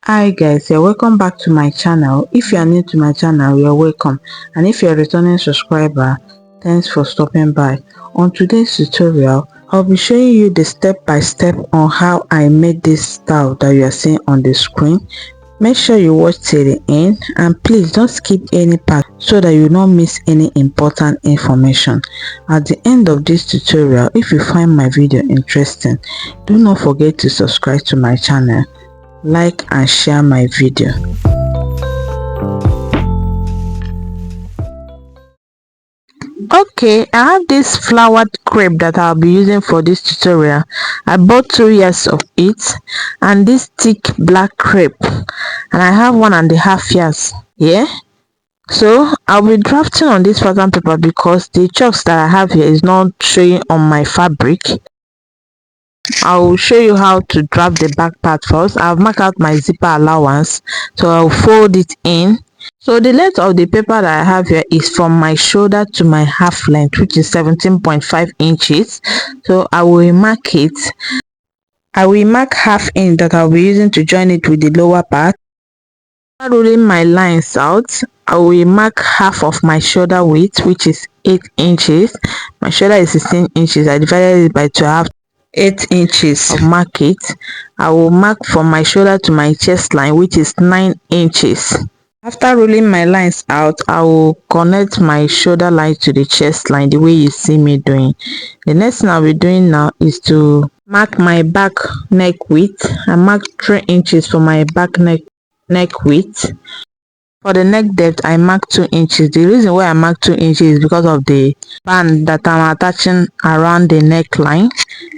Hi guys, you're welcome back to my channel. If you are new to my channel, you're welcome, and if you're a returning subscriber, thanks for stopping by. On today's tutorial, I'll be showing you the step-by-step on how I made this style that you are seeing on the screen. Make sure you watch till the end, and please don't skip any part so that you don't miss any important information. At the end of this tutorial, if you find my video interesting, do not forget to subscribe to my channel, like and share my video. Okay, I have this flowered crepe that I'll be using for this tutorial. I bought 2 yards of it and this thick black crepe, and I have 1.5 yards here. So I'll be drafting on this pattern paper because the chalks that I have here is not showing on my fabric. I'll show you how to draft the back part first. I've marked out my zipper allowance, so I'll fold it in. So the length of the paper that I have here is from my shoulder to my half length, which is 17.5 inches. So I will mark it. I will mark half inch that I'll be using to join it with the lower part. After rolling my lines out, I will mark half of my shoulder width, which is 8 inches. My shoulder is 16 inches. I divided it by 12. 8 inches. Mark it. I will mark from my shoulder to my chest line, which is 9 inches. After rolling my lines out, I will connect my shoulder line to the chest line the way you see me doing. The next thing I'll be doing now is to mark my back neck width. I marked 3 inches for my back neck width. For the neck depth, I marked 2 inches. The reason why I marked 2 inches is because of the band that I'm attaching around the neckline.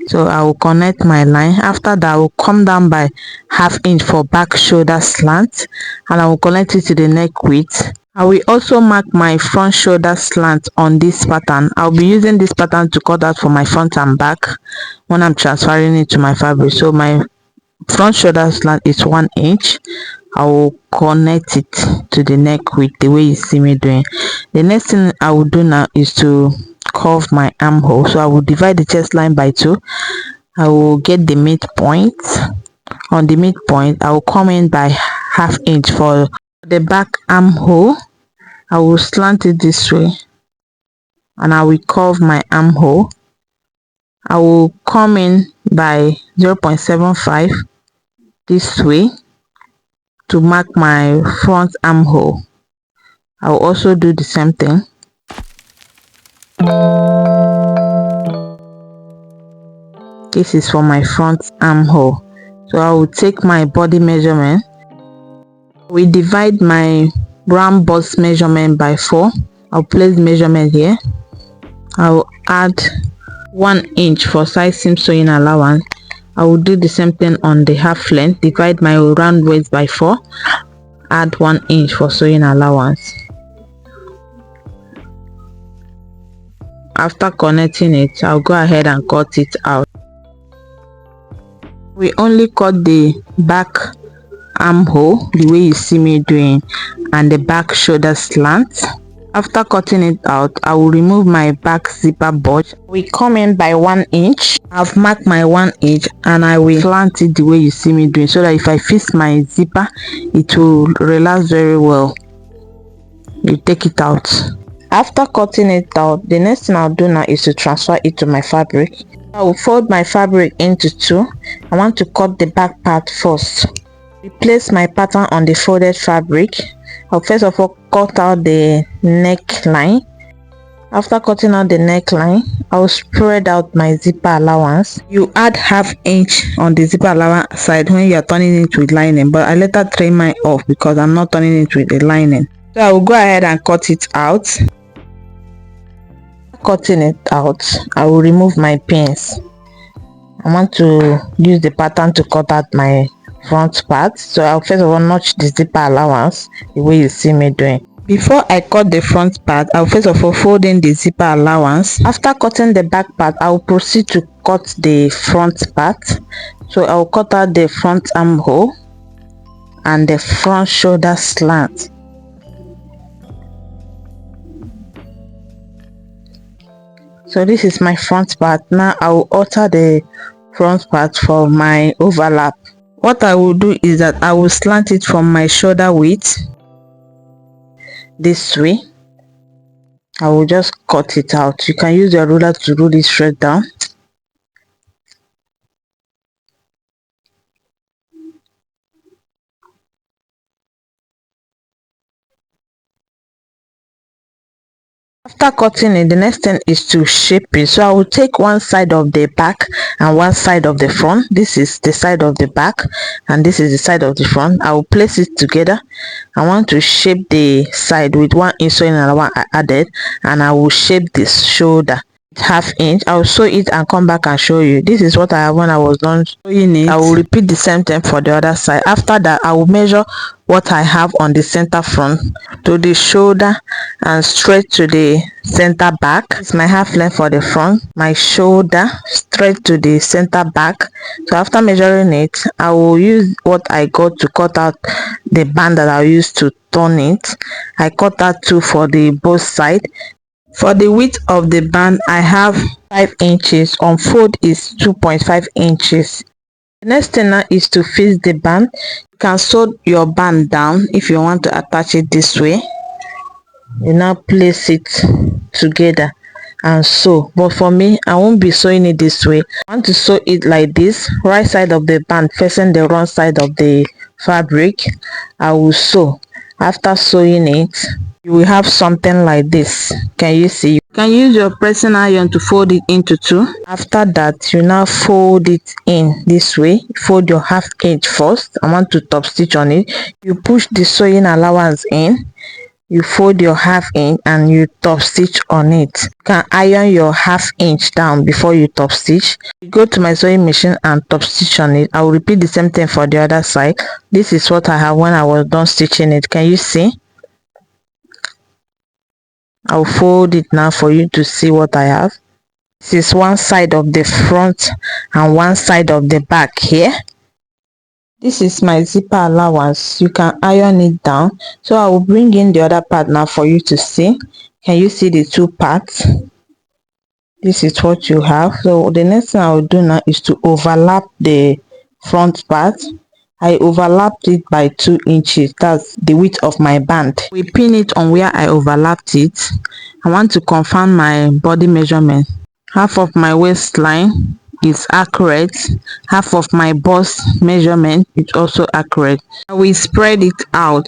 So I will connect my line. After that, I will come down by half inch for back shoulder slant, and I will connect it to the neck width. I will also mark my front shoulder slant on this pattern. I'll be using this pattern to cut out for my front and back when I'm transferring it to my fabric. So my front shoulder slant is 1 inch. I will connect it to the neck width the way you see me doing. The next thing I will do now is to curve my armhole. So I will divide the chest line by 2. I will get the midpoint. On the midpoint, I will come in by half inch for the back armhole. I will slant it this way, and I will curve my armhole. I will come in by 0.75 this way to mark my front armhole. I will also do the same thing. This is for my front armhole. So I will take my body measurement. We divide my round bust measurement by 4. I'll place the measurement here. I will add 1 inch for side seam sewing allowance. I will do the same thing on the half length. Divide my round waist by 4. Add 1 inch for sewing allowance. After connecting it, I'll go ahead and cut it out. We only cut the back armhole the way you see me doing, and the back shoulder slant. After cutting it out, I will remove my back zipper bulge. We come in by 1 inch. I've marked my 1 inch, and I will slant it the way you see me doing, so that if I fix my zipper, it will relax very well. You take it out. After cutting it out, the next thing I'll do now is to transfer it to my fabric. I will fold my fabric into 2. I want to cut the back part first. Replace my pattern on the folded fabric. I'll first of all cut out the neckline. After cutting out the neckline, I'll spread out my zipper allowance. You add half inch on the zipper allowance side when you are turning it with lining, but I later trim mine off because I'm not turning it with the lining. So I will go ahead and cut it out. Cutting it out, I will remove my pins. I want to use the pattern to cut out my front part, so I'll first of all notch the zipper allowance the way you see me doing. Before I cut the front part, I'll first of all fold in the zipper allowance. After cutting the back part, I'll proceed to cut the front part. So I'll cut out the front armhole and the front shoulder slant. So this is my front part. Now I will alter the front part for my overlap. What I will do is that I will slant it from my shoulder width this way. I will just cut it out. You can use your ruler to rule it straight down. After cutting it, the next thing is to shape it. So I will take one side of the back and one side of the front. This is the side of the back and this is the side of the front. I will place it together. I want to shape the side with 1 inch sewing and one I added, and I will shape this shoulder 1/2 inch. I will sew it and come back and show you. This is what I have when I was done sewing it. I will repeat the same thing for the other side. After that, I will measure what I have on the center front to the shoulder and straight to the center back. It's my half length for the front, my shoulder straight to the center back. So after measuring it, I will use what I got to cut out the band that I used to turn it. I cut out 2 for the both side. For the width of the band, I have 5 inches. On fold is 2.5 inches. The next thing now is to fix the band. You can sew your band down if you want to attach it this way. You now place it together and sew, but for me, I won't be sewing it this way. I want to sew it like this, right side of the band facing the wrong side of the fabric. I will sew. After sewing it, you will have something like this. Can you see? You can use your pressing iron to fold it into 2. After that, you now fold it in this way. Fold your 1/2 inch first. I want to top stitch on it. You push the sewing allowance in. You fold your 1/2 inch and you top stitch on it. You can iron your 1/2 inch down before you top stitch. You go to my sewing machine and top stitch on it. I will repeat the same thing for the other side. This is what I have when I was done stitching it. Can you see? I'll fold it now for you to see what I have. This is one side of the front and one side of the back here. This is my zipper allowance. You can iron it down. So I will bring in the other part now for you to see. Can you see the 2 parts? This is what you have. So the next thing I will do now is to overlap the front part. I overlapped it by 2 inches. That's the width of my band. We pin it on where I overlapped it. I want to confirm my body measurement. Half of my waistline is accurate. Half of my bust measurement is also accurate. I will spread it out.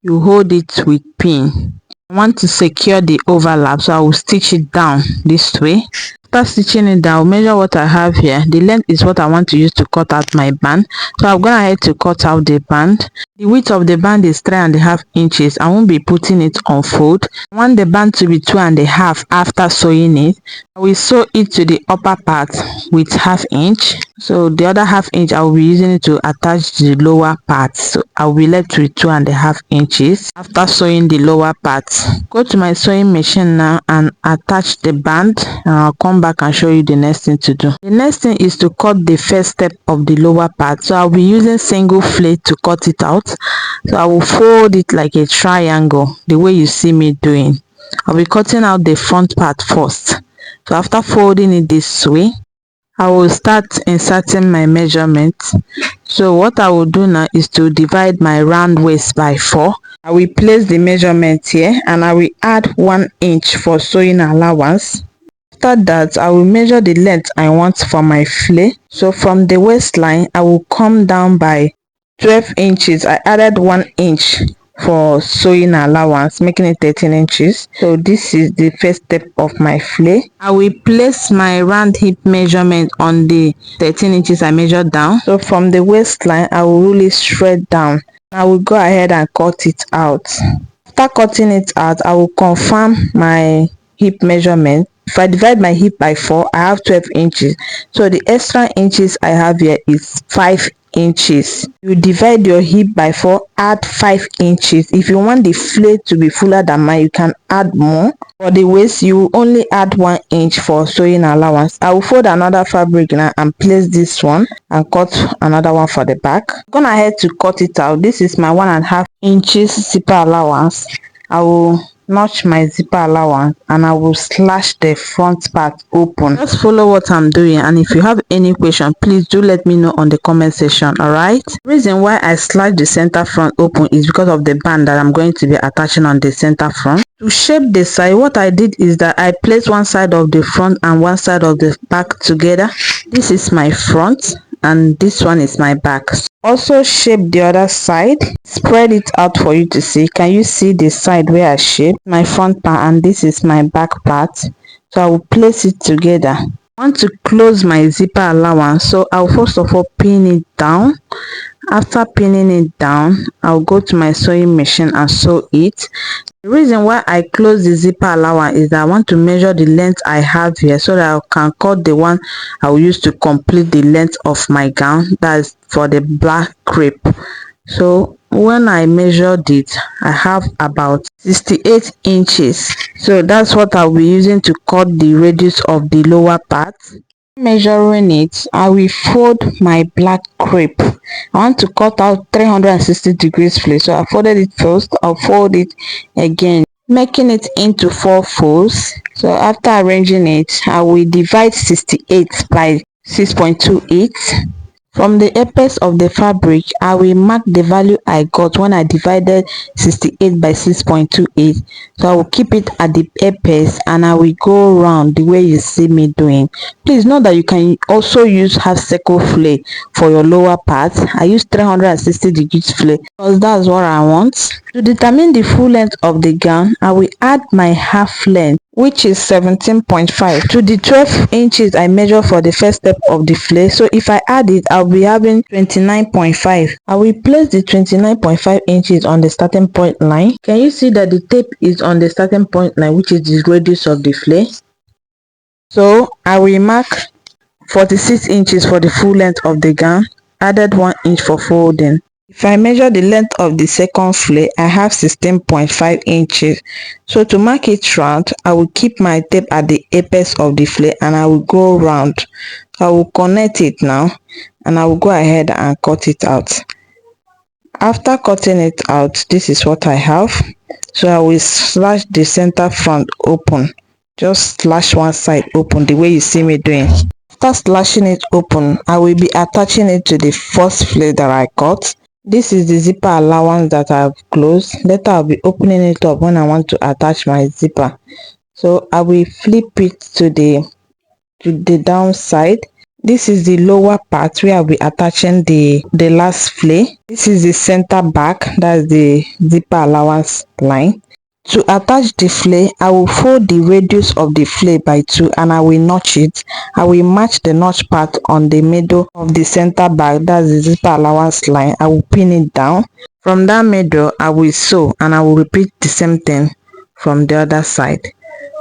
You hold it with pin. I want to secure the overlap, so I will stitch it down this way. After stitching it down, I'll measure what I have here. The length is what I want to use to cut out my band. So I've gone ahead to cut out the band. The width of the band is 3.5 inches. I won't be putting it on fold. I want the band to be 2.5 after sewing it. I will sew it to the upper part with 1/2 inch. So the other 1/2 inch I will be using it to attach the lower part. So I will be left with 2.5 inches after sewing the lower part. Go to my sewing machine now and attach the band, and I'll come back and show you the next thing to do. The next thing is to cut the first step of the lower part. So I'll be using single flat to cut it out. So I will fold it like a triangle, the way you see me doing. I'll be cutting out the front part first. So after folding it this way, I will start inserting my measurement. So what I will do now is to divide my round waist by 4. I will place the measurement here and I will add 1 inch for sewing allowance. After that, I will measure the length I want for my flare. So from the waistline, I will come down by 12 inches. I added 1 inch for sewing allowance, making it 13 inches. So this is the first step of my flare. I will place my round hip measurement on the 13 inches I measured down. So from the waistline, I will really straight down. I will go ahead and cut it out. After cutting it out, I will confirm my hip measurement. If I divide my hip by 4, I have 12 inches. So the extra inches I have here is 5 inches. You divide your hip by 4, add 5 inches. If you want the flare to be fuller than mine, you can add more. For the waist, you only add 1 inch for sewing allowance. I will fold another fabric now and place this one and cut another one for the back. I'm gonna head to cut it out. This is my 1.5 inches zipper allowance. I will notch my zipper allowance, and I will slash the front part open. Just follow what I'm doing, and if you have any question, please do let me know on the comment section. All right, the reason why I slash the center front open is because of the band that I'm going to be attaching on the center front. To shape the side, what I did is that I placed one side of the front and one side of the back together. This is my front and this one is my back. Also shape the other side, spread it out for you to see. Can you see the side where I shaped my front part, and this is my back part? So I will place it together. I want to close my zipper allowance, so I'll first of all pin it down. After pinning it down, I'll go to my sewing machine and sew it. The reason why I close the zipper allowance is that I want to measure the length I have here so that I can cut the one I will use to complete the length of my gown. That's for the black crepe. So when I measured it, I have about 68 inches. So that's what I'll be using to cut the radius of the lower part. Measuring it, I will fold my black crepe. I want to cut out 360 degrees flare, so I folded it first. I'll fold it again, making it into 4 folds. So after arranging it, I will divide 68 by 6.28. From the apex of the fabric, I will mark the value I got when I divided 68 by 6.28. So I will keep it at the apex and I will go around the way you see me doing. Please note that you can also use half circle flare for your lower part. I use 360 degrees flare because that's what I want. To determine the full length of the gown, I will add my half length, which is 17.5, to the 12 inches I measure for the first step of the flare. So if I add it, I'll be having 29.5. I will place the 29.5 inches on the starting point line. Can you see that the tape is on the starting point line, which is the radius of the flare? So I will mark 46 inches for the full length of the gown, added 1 inch for folding. If I measure the length of the second flare, I have 16.5 inches. So to mark it round, I will keep my tape at the apex of the flare and I will go round. I will connect it now and I will go ahead and cut it out. After cutting it out, this is what I have. So I will slash the center front open. Just slash one side open the way you see me doing. After slashing it open, I will be attaching it to the first flare that I cut. This is the zipper allowance that I've closed. Later I'll be opening it up when I want to attach my zipper. So I will flip it to the downside. This is the lower part where I'll be attaching the last flare. This is the center back, that's the zipper allowance line. To attach the flare, I will fold the radius of the flare by 2 and I will notch it. I will match the notch part on the middle of the center back, that's the zipper allowance line. I will pin it down. From that middle, I will sew and I will repeat the same thing from the other side.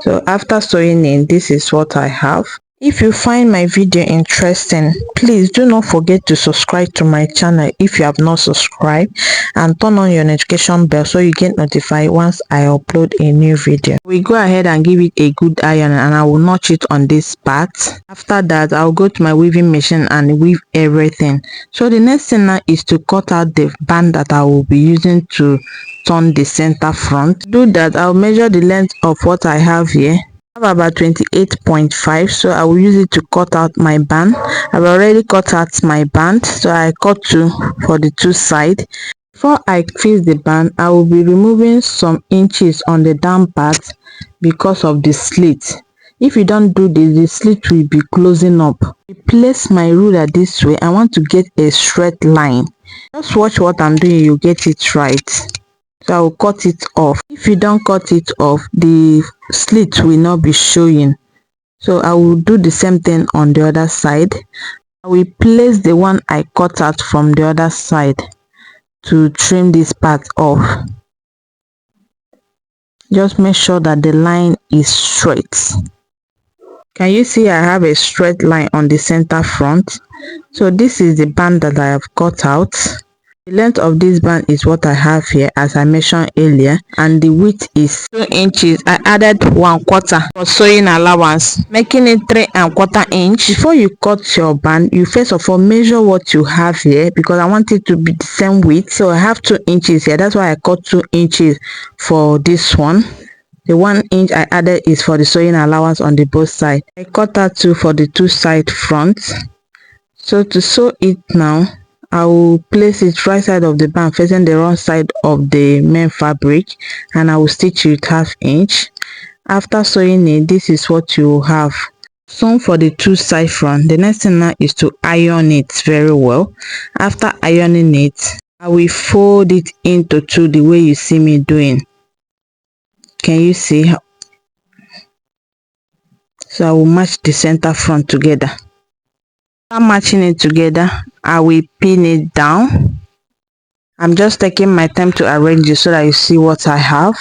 So after sewing in, this is what I have. If you find my video interesting, please do not forget to subscribe to my channel if you have not subscribed, and turn on your notification bell so you get notified once I upload a new video. We go ahead and give it a good iron and I will notch it on this part. After that, I'll go to my weaving machine and weave everything. So the next thing now is to cut out the band that I will be using to turn the center front. To do that, I'll measure the length of what I have here. I have about 28.5, so I will use it to cut out my band. I've already cut out my band, so I cut 2 for the 2 sides. Before I fix the band, I will be removing some inches on the down part because of the slit. If you don't do this, the slit will be closing up. I place my ruler this way. I want to get a straight line. Just watch what I'm doing, you get it right. So I will cut it off. If you don't cut it off, the slit will not be showing. So I will do the same thing on the other side. I will place the one I cut out from the other side to trim this part off. Just make sure that the line is straight. Can you see I have a straight line on the center front? So this is the band that I have cut out. The length of this band is what I have here, as I mentioned earlier, and the width is 2 inches. I added 1/4 for sewing allowance, making it 3¼ inch. Before you cut your band, you first of all measure what you have here, because I want it to be the same width. So I have 2 inches here, that's why I cut 2 inches for this one. The 1 inch I added is for the sewing allowance on the both sides. I cut that too for the two side fronts. So to sew it now, I will place it right side of the band facing the wrong side of the main fabric, and I will stitch it 1/2 inch. After sewing it, this is what you will have sewn for the two side front. The next thing now is to iron it very well. After ironing it, I will fold it into two the way you see me doing. Can you see how? So I will match the center front together. After matching it together, I will pin it down. I'm just taking my time to arrange it so that you see what I have.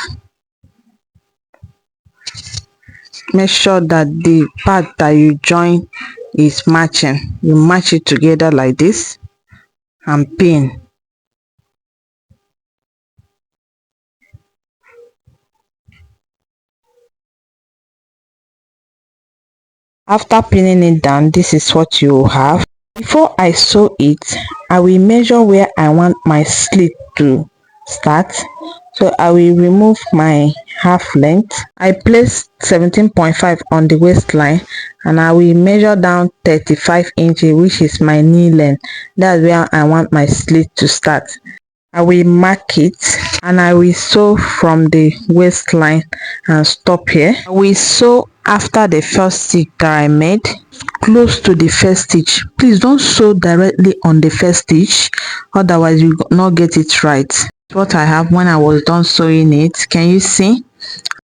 Make sure that the part that you join is matching. You match it together like this and pin. After pinning it down, this is what you have. Before I sew it, I will measure where I want my slit to start. So I will remove my half length. I place 17.5 on the waistline, and I will measure down 35 inches, which is my knee length. That's where I want my slit to start. I will mark it, and I will sew from the waistline and stop here. I will sew after the first stitch that I made, close to the first stitch. Please don't sew directly on the first stitch, otherwise you will not get it right. What I have when I was done sewing it. Can you see?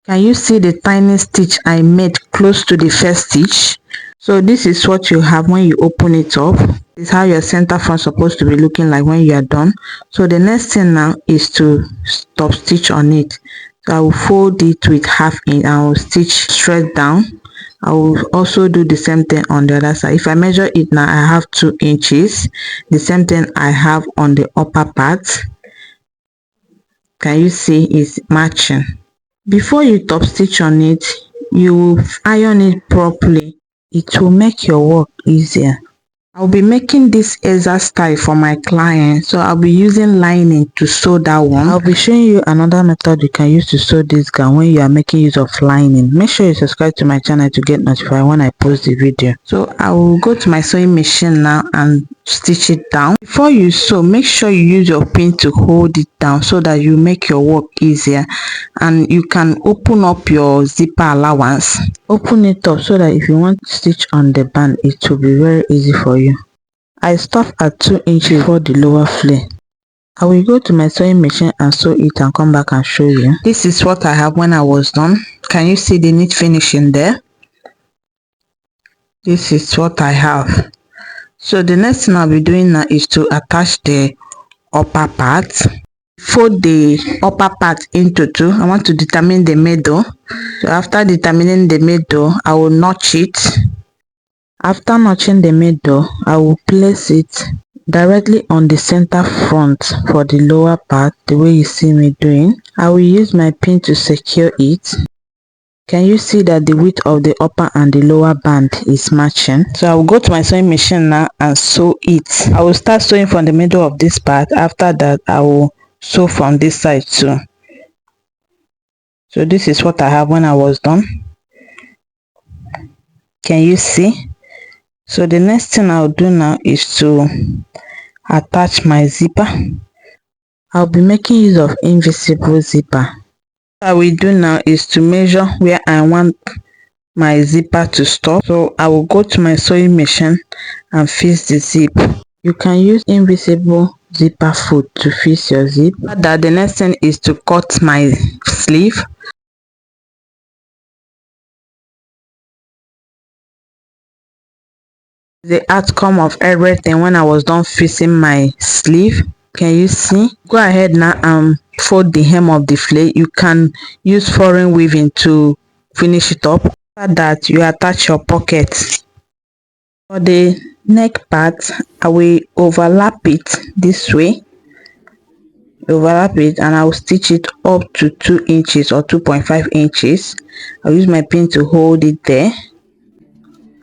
Can you see the tiny stitch I made close to the first stitch? So this is what you have when you open it up. This is how your center front supposed to be looking like when you are done. So the next thing now is to stop stitch on it. So I will fold it with 1/2 inch and I will stitch straight down. I will also do the same thing on the other side. If I measure it now, I have 2 inches. The same thing I have on the upper part. Can you see it's matching? Before you top stitch on it, you will iron it properly. It will make your work easier. I'll be making this exact style for my client, so I'll be using lining to sew that one. I'll be showing you another method you can use to sew this gown when you are making use of lining. Make sure you subscribe to my channel to get notified when I post the video. So I will go to my sewing machine now and stitch it down. Before you sew, make sure you use your pin to hold it down so that you make your work easier, and you can open up your zipper allowance. Open it up so that if you want to stitch on the band, it will be very easy for you. I stop at 2 inches for the lower flare. I will go to my sewing machine and sew it and come back and show you. This is what I have when I was done. Can you see the neat finishing there? This is what I have. So the next thing I'll be doing now is to attach the upper part. Fold the upper part into two. I want to determine the middle. So after determining the middle, I will notch it. After notching the middle, I will place it directly on the center front for the lower part, the way you see me doing. I will use my pin to secure it. Can you see that the width of the upper and the lower band is matching? So I will go to my sewing machine now and sew it. I will start sewing from the middle of this part. After that, I will sew from this side too. So this is what I have when I was done. Can you see? So the next thing I'll do now is to attach my zipper. I'll be making use of invisible zipper. What I will do now is to measure where I want my zipper to stop. So I will go to my sewing machine and fix the zip. You can use invisible zipper foot to fix your zip. After that, the next thing is to cut my sleeve. The outcome of everything when I was done fixing my sleeve. Can you see? Go ahead now and fold the hem of the flare. You can use foreign weaving to finish it up. After that, you attach your pockets. For the neck part, I will overlap it this way. Overlap it, and I will stitch it up to 2 inches or 2.5 inches. I'll use my pin to hold it there.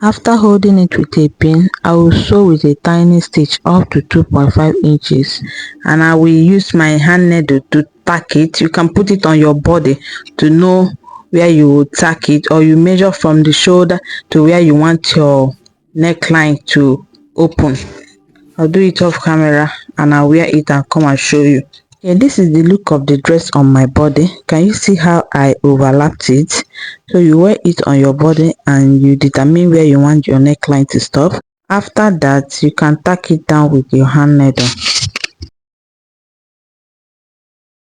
After holding it with a pin, I will sew with a tiny stitch up to 2.5 inches, and I will use my hand needle to tack it. You can put it on your body to know where you will tack it, or you measure from the shoulder to where you want your neckline to open. I'll do it off camera and I'll wear it and come and show you. Yeah, this is the look of the dress on my body. Can you see how I overlapped it? So you wear it on your body and you determine where you want your neckline to stop. After that, you can tack it down with your hand needle.